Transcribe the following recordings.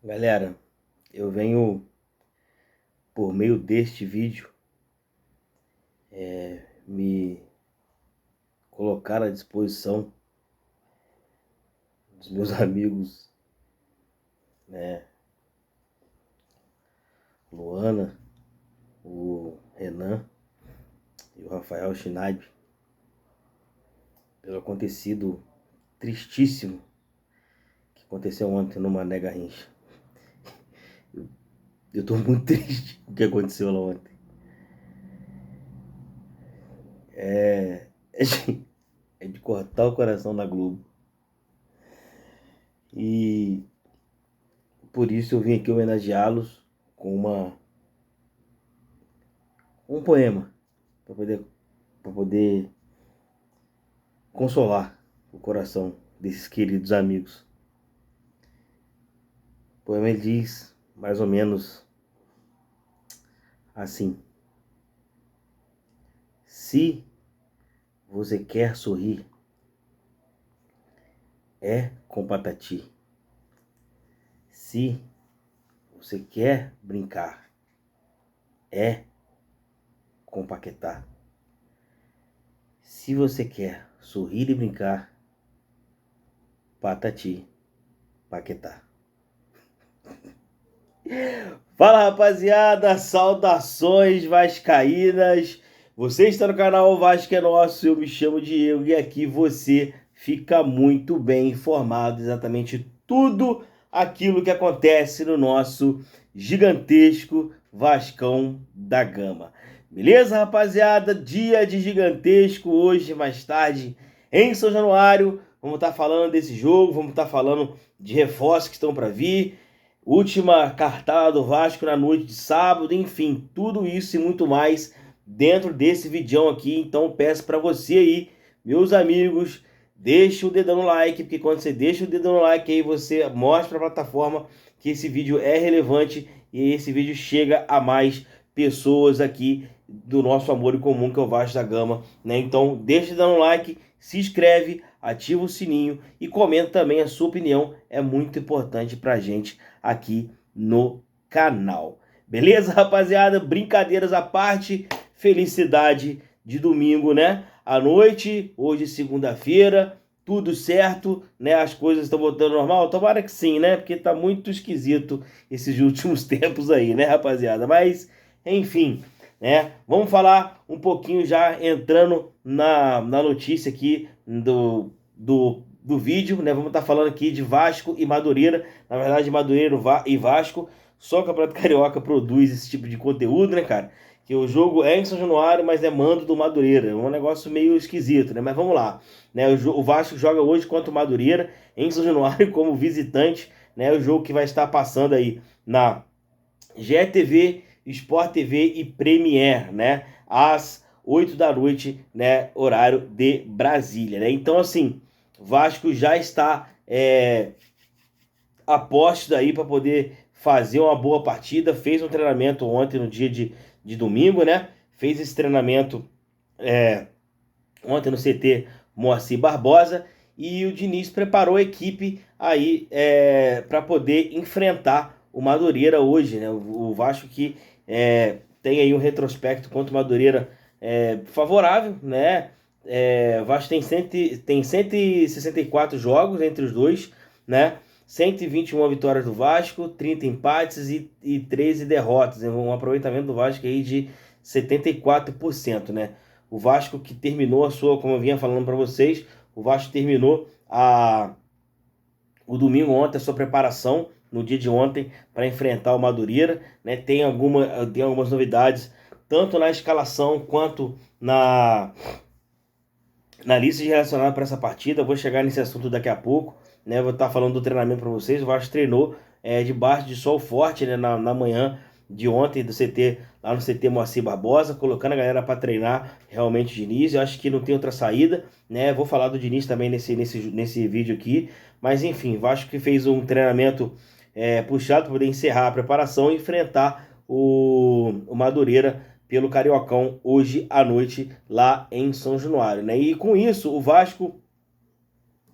Galera, eu venho por meio deste vídeo me colocar à disposição dos meus amigos, né, Luana, o Renan e o Rafael Schneib, pelo acontecido tristíssimo que aconteceu ontem no Mané Garrincha. Eu tô muito triste com o que aconteceu lá ontem. É de cortar o coração da Globo. E por isso eu vim aqui homenageá-los com um poema para poder consolar o coração desses queridos amigos. O poema ele diz mais ou menos assim: se você quer sorrir, é com Patati. Se você quer brincar, é com Paquetá. Se você quer sorrir e brincar, Patati, Paquetá. Fala, rapaziada, saudações vascaínas. Você está no canal Vasco é Nosso, eu me chamo Diego e aqui você fica muito bem informado exatamente tudo aquilo que acontece no nosso gigantesco Vascão da Gama. Beleza, rapaziada? Dia de gigantesco hoje, mais tarde, em São Januário. Vamos estar falando desse jogo, vamos estar falando de reforços que estão para vir. Última cartada do Vasco na noite de sábado, enfim, tudo isso e muito mais dentro desse vídeo aqui. Então peço para você aí, meus amigos, deixa o dedão no like, porque quando você deixa o dedão no like aí você mostra para a plataforma que esse vídeo é relevante e esse vídeo chega a mais pessoas aqui do nosso amor em comum que é o Vasco da Gama, né? Então deixa o dedão no like, se inscreve, ativa o sininho e comenta também a sua opinião, é muito importante pra gente aqui no canal. Beleza, rapaziada? Brincadeiras à parte, felicidade de domingo, né? À noite, hoje segunda-feira, tudo certo, né? As coisas estão voltando ao normal? Tomara que sim, né? Porque tá muito esquisito esses últimos tempos aí, né, rapaziada? Mas, enfim, né? Vamos falar um pouquinho já entrando na notícia aqui do vídeo, né? Vamos estar falando aqui de Vasco e Madureira. Na verdade, Madureira e Vasco. Só o Campeonato Carioca produz esse tipo de conteúdo, né, cara? Que o jogo é em São Januário, mas é mando do Madureira. É um negócio meio esquisito, né? Mas vamos lá. Né? O Vasco joga hoje contra o Madureira em São Januário como visitante. Né? O jogo que vai estar passando aí na GTV, Sport TV e Premier, né? Às 8 da noite, né? Horário de Brasília, né? Então, assim, Vasco já está a posto aí para poder fazer uma boa partida. Fez um treinamento ontem no dia de domingo, né? Fez esse treinamento ontem no CT Moacir Barbosa e o Diniz preparou a equipe aí para poder enfrentar o Madureira hoje, né? O Vasco que tem aí um retrospecto contra o Madureira favorável, né? O Vasco tem 164 jogos entre os dois, né? 121 vitórias do Vasco, 30 empates e 13 derrotas. Um aproveitamento do Vasco aí de 74%, né? O Vasco que terminou a sua, como eu vinha falando para vocês, o Vasco terminou o domingo ontem, a sua preparação no dia de ontem para enfrentar o Madureira, né? Tem algumas novidades, tanto na escalação quanto na lista de relacionada para essa partida. Eu vou chegar nesse assunto daqui a pouco, né? Vou estar falando do treinamento para vocês. O Vasco treinou debaixo de sol forte, né? Na manhã de ontem do CT, lá no CT Moacir Barbosa, colocando a galera para treinar realmente o Diniz. Eu acho que não tem outra saída, né? Vou falar do Diniz também nesse vídeo aqui, mas enfim, Vasco que fez um treinamento puxado para poder encerrar a preparação e enfrentar o Madureira pelo Cariocão hoje à noite lá em São Januário, né? E com isso o Vasco,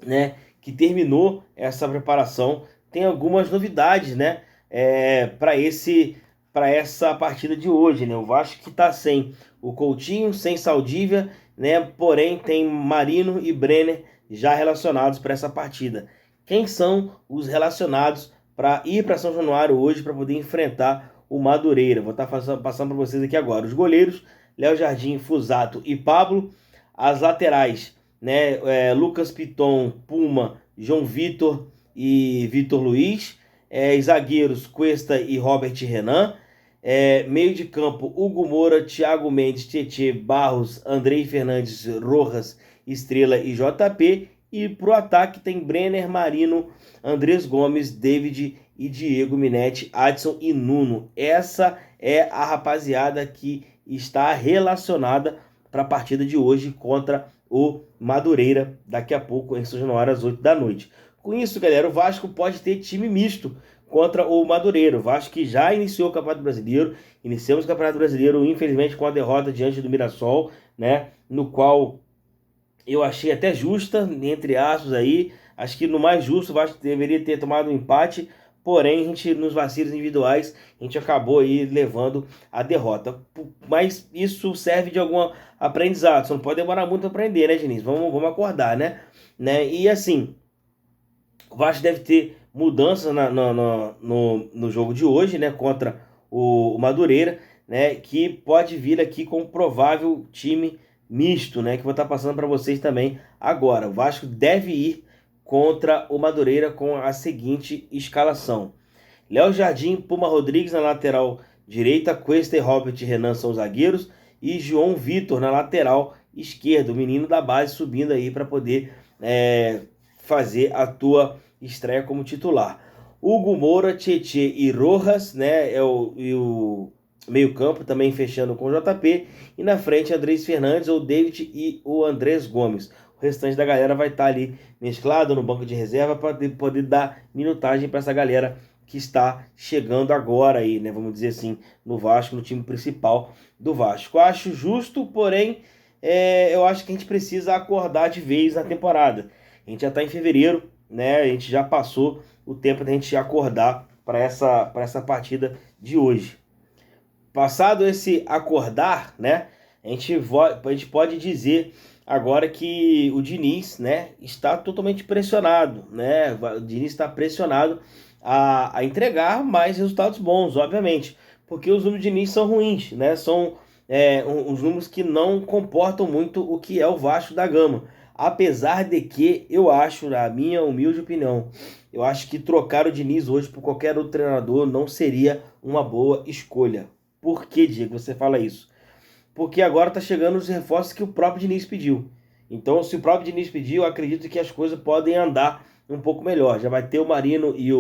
né, que terminou essa preparação, tem algumas novidades, né? Para essa partida de hoje, né? O Vasco que está sem o Coutinho, sem Saldívia, né? Porém tem Marino e Brenner já relacionados para essa partida. Quem são os relacionados para ir para São Januário hoje para poder enfrentar o Madureira? Vou estar passando para vocês aqui agora. Os goleiros: Léo Jardim, Fusato e Pablo. As laterais, né? Lucas Piton, Puma, João Vitor e Vitor Luiz. Zagueiros: Cuesta e Robert Renan. Meio de campo: Hugo Moura, Thiago Mendes, Tietê, Barros, Andrei Fernandes, Rojas, Estrela e JP. E pro ataque tem Brenner, Marino, Andrés Gomes, David e Diego Minetti, Adson e Nuno. Essa é a rapaziada que está relacionada para a partida de hoje contra o Madureira, daqui a pouco em São Januário às 8 da noite. Com isso, galera, o Vasco pode ter time misto contra o Madureira. O Vasco que já iniciou o Campeonato Brasileiro. Iniciamos o Campeonato Brasileiro, infelizmente, com a derrota diante do Mirassol, né? No qual eu achei até justa, entre aspas aí. Acho que no mais justo o Vasco deveria ter tomado um empate. Porém, a gente, nos vacilos individuais, a gente acabou aí levando a derrota. Mas isso serve de algum aprendizado. Você não pode demorar muito para aprender, né, Diniz? Vamos acordar, né? E assim, o Vasco deve ter mudanças no jogo de hoje, né? Contra o Madureira, né? Que pode vir aqui com um provável time misto, né? Que eu vou estar passando para vocês também agora. O Vasco deve ir contra o Madureira com a seguinte escalação: Léo Jardim, Puma Rodrigues na lateral direita, Cuesta e Robert Renan são os zagueiros, e João Vitor na lateral esquerda, o menino da base subindo aí para poder fazer a tua estreia como titular. Hugo Moura, Tietê e Rojas, né? E o meio campo também fechando com o JP, e na frente Andrés Fernandes, o David e o Andrés Gomes. O restante da galera vai estar ali mesclado no banco de reserva para poder dar minutagem para essa galera que está chegando agora aí, né? Vamos dizer assim, no Vasco, no time principal do Vasco. Eu acho justo, porém, eu acho que a gente precisa acordar de vez na temporada. A gente já está em fevereiro, né? A gente já passou o tempo da gente acordar para essa partida de hoje. Passado esse acordar, né? A gente pode dizer agora que o Diniz, né, está totalmente pressionado, né? O Diniz está pressionado a entregar mais resultados bons, obviamente, porque os números do Diniz são ruins, né? São uns números que não comportam muito o que é o Vasco da Gama. Apesar de que eu acho, na minha humilde opinião, eu acho que trocar o Diniz hoje por qualquer outro treinador não seria uma boa escolha. Por que, Diego, você fala isso? Porque agora tá chegando os reforços que o próprio Diniz pediu. Então, se o próprio Diniz pediu, eu acredito que as coisas podem andar um pouco melhor. Já vai ter o Marino e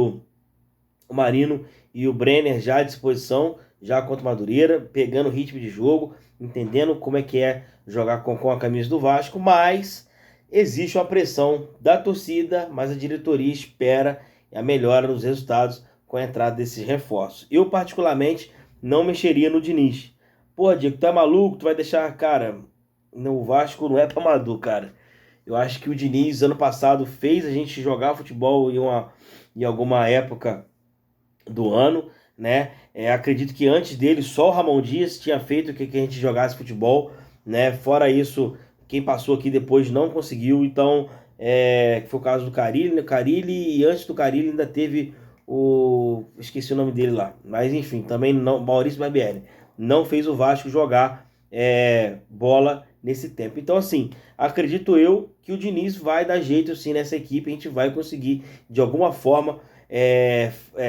o Brenner já à disposição, já contra o Madureira, pegando o ritmo de jogo, entendendo como é que é jogar com a camisa do Vasco, mas existe uma pressão da torcida, mas a diretoria espera a melhora nos resultados com a entrada desses reforços. Eu, particularmente, não mexeria no Diniz. Pô, Diego, tá maluco? Tu vai deixar, cara... O Vasco não é pra amador, cara. Eu acho que o Diniz, ano passado, fez a gente jogar futebol em alguma época do ano, né? Acredito que antes dele, só o Ramon Dias tinha feito que a gente jogasse futebol, né? Fora isso, quem passou aqui depois não conseguiu. Então, foi o caso do Carille, e antes do Carille ainda teve esqueci o nome dele lá. Mas, enfim, também não, Maurício Barbieri não fez o Vasco jogar bola nesse tempo. Então, assim, acredito eu que o Diniz vai dar jeito sim nessa equipe. A gente vai conseguir, de alguma forma,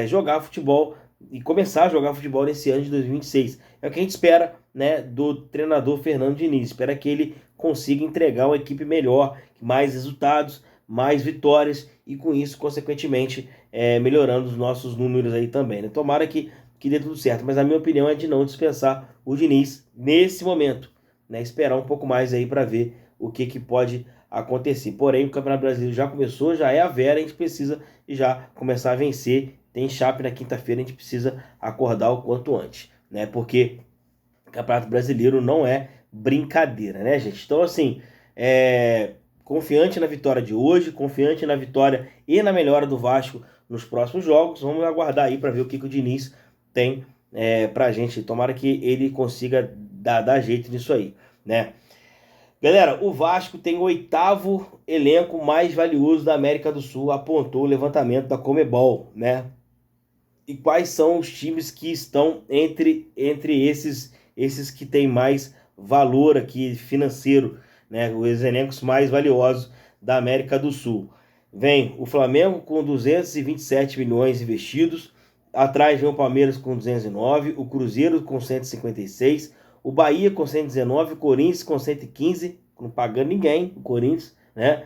jogar futebol e começar a jogar futebol nesse ano de 2026. É o que a gente espera, né, do treinador Fernando Diniz. Espera que ele consiga entregar uma equipe melhor, mais resultados, mais vitórias e com isso, consequentemente, melhorando os nossos números aí também, né? Tomara que dê tudo certo, mas a minha opinião é de não dispensar o Diniz nesse momento, né? Esperar um pouco mais aí para ver o que pode acontecer. Porém, o Campeonato Brasileiro já começou, já é a vera, a gente precisa já começar a vencer. Tem Chape na quinta-feira, a gente precisa acordar o quanto antes, né? Porque o Campeonato Brasileiro não é brincadeira, né, gente? Então, assim, confiante na vitória de hoje, confiante na vitória e na melhora do Vasco nos próximos jogos. Vamos aguardar aí para ver o que o Diniz tem pra gente. Tomara que ele consiga dar jeito nisso aí, né? Galera, o Vasco tem o 8º elenco mais valioso da América do Sul, apontou o levantamento da Conmebol, né? E quais são os times que estão entre esses que têm mais valor aqui financeiro, né? Os elencos mais valiosos da América do Sul. Vem o Flamengo com 227 milhões investidos, atrás vem o Palmeiras com 209, o Cruzeiro com 156, o Bahia com 119, o Corinthians com 115, não pagando ninguém, o Corinthians, né?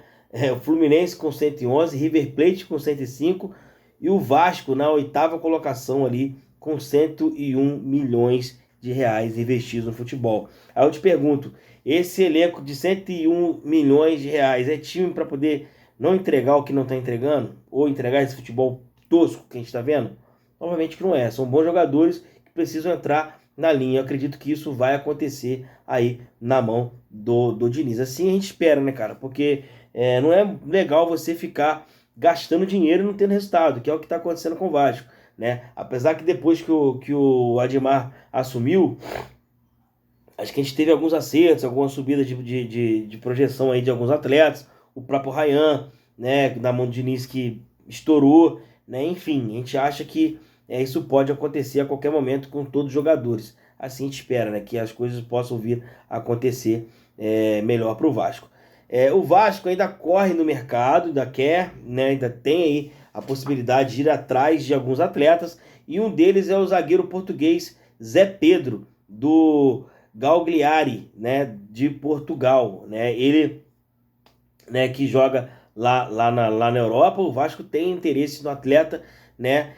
O Fluminense com 111, River Plate com 105 e o Vasco na 8ª colocação ali com 101 milhões de reais investidos no futebol. Aí eu te pergunto, esse elenco de 101 milhões de reais é time para poder não entregar o que não está entregando? Ou entregar esse futebol tosco que a gente está vendo? Obviamente que não é, são bons jogadores que precisam entrar na linha. Eu acredito que isso vai acontecer aí na mão do Diniz. Assim a gente espera, né, cara? Porque não é legal você ficar gastando dinheiro e não tendo resultado, que é o que está acontecendo com o Vasco, né? Apesar que depois que o Admar assumiu, acho que a gente teve alguns acertos, alguma subida de projeção aí de alguns atletas, o próprio Ryan, né, na mão do Diniz que estourou, né? Enfim, a gente acha que isso pode acontecer a qualquer momento com todos os jogadores. Assim a gente espera, né, que as coisas possam vir a acontecer melhor para o Vasco. O Vasco ainda corre no mercado, ainda quer, né, ainda tem aí a possibilidade de ir atrás de alguns atletas, e um deles é o zagueiro português Zé Pedro, do Cagliari, né, de Portugal, né? Ele, né, que joga lá na Europa. O Vasco tem interesse no atleta, né?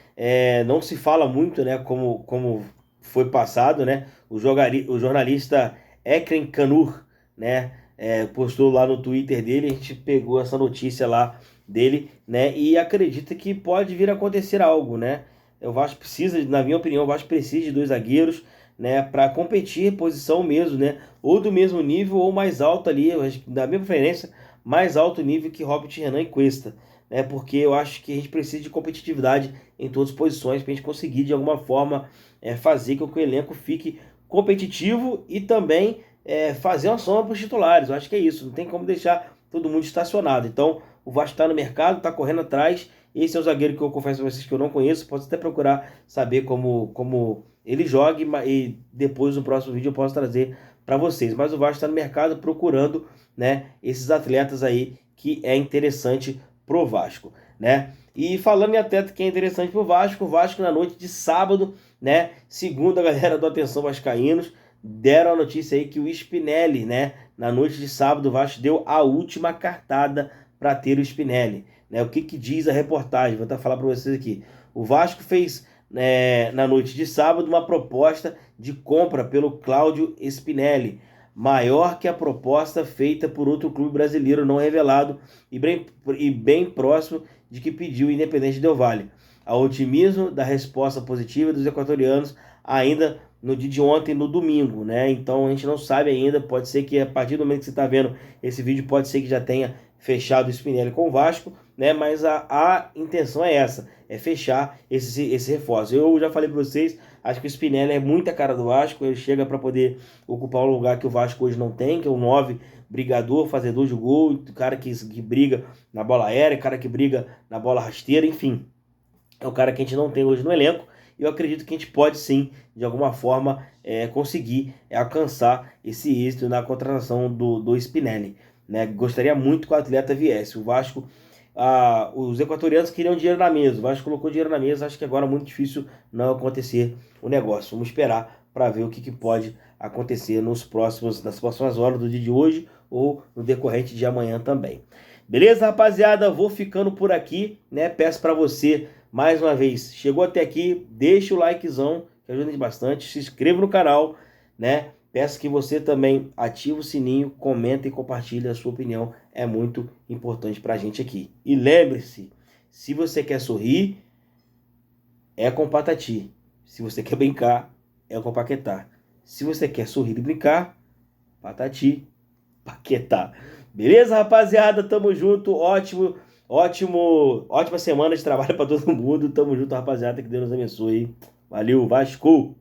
Não se fala muito, né, como foi passado, né? O jornalista Ekrem Canur, né, postou lá no Twitter dele. A gente pegou essa notícia lá dele, né, e acredita que pode vir a acontecer algo, né? O Vasco precisa, na minha opinião, o Vasco precisa de 2 zagueiros, né, para competir posição mesmo, né, ou do mesmo nível ou mais alto ali, da minha preferência, mais alto nível que Robert Renan e Cuesta, né, porque eu acho que a gente precisa de competitividade em todas as posições para a gente conseguir de alguma forma fazer com que o elenco fique competitivo e também fazer uma sombra para os titulares. Eu acho que é isso, não tem como deixar todo mundo estacionado. Então o Vasco está no mercado, está correndo atrás. Esse é o zagueiro que eu confesso a vocês que eu não conheço, posso até procurar saber como ele joga, e depois no próximo vídeo eu posso trazer para vocês. Mas o Vasco está no mercado procurando, né, esses atletas aí que é interessante pro Vasco, né? E falando em atleta que é interessante pro Vasco, o Vasco na noite de sábado, né, segundo a galera do Atenção Vascaínos, deram a notícia aí que o Spinelli, né, na noite de sábado o Vasco deu a última cartada para ter o Spinelli, né? O que diz a reportagem? Vou até falar para vocês aqui. O Vasco fez na noite de sábado uma proposta de compra pelo Cláudio Spinelli, maior que a proposta feita por outro clube brasileiro não revelado e bem próximo de que pediu o Independente Del Valle. Ao otimismo da resposta positiva dos equatorianos ainda no dia de ontem, no domingo, né? Então a gente não sabe ainda, pode ser que a partir do momento que você está vendo esse vídeo, pode ser que já tenha fechado o Spinelli com o Vasco, né? Mas a intenção é essa, é fechar esse reforço. Eu já falei para vocês, acho que o Spinelli é muita cara do Vasco, ele chega para poder ocupar um lugar que o Vasco hoje não tem, que é o 9 brigador, fazedor de gol, cara que briga na bola aérea, cara que briga na bola rasteira, enfim. É o cara que a gente não tem hoje no elenco. E eu acredito que a gente pode sim, de alguma forma, conseguir alcançar esse êxito na contratação do Spinelli, né? Gostaria muito que o atleta viesse. O Vasco, os equatorianos queriam dinheiro na mesa, o Vasco colocou dinheiro na mesa. Acho que agora é muito difícil não acontecer o negócio. Vamos esperar para ver o que pode acontecer nas próximas horas do dia de hoje ou no decorrente de amanhã também. Beleza, rapaziada? Vou ficando por aqui, né? Peço para você, mais uma vez, chegou até aqui, deixa o likezão, que ajuda bastante, se inscreva no canal, né? Peço que você também ative o sininho, comenta e compartilhe a sua opinião, é muito importante pra gente aqui. E lembre-se, se você quer sorrir, é com Patati. Se você quer brincar, é com Paquetá. Se você quer sorrir e brincar, Patati, Paquetá. Beleza, rapaziada? Tamo junto, ótimo Ótima semana de trabalho para todo mundo. Tamo junto, rapaziada. Que Deus nos abençoe. Valeu, Vasco!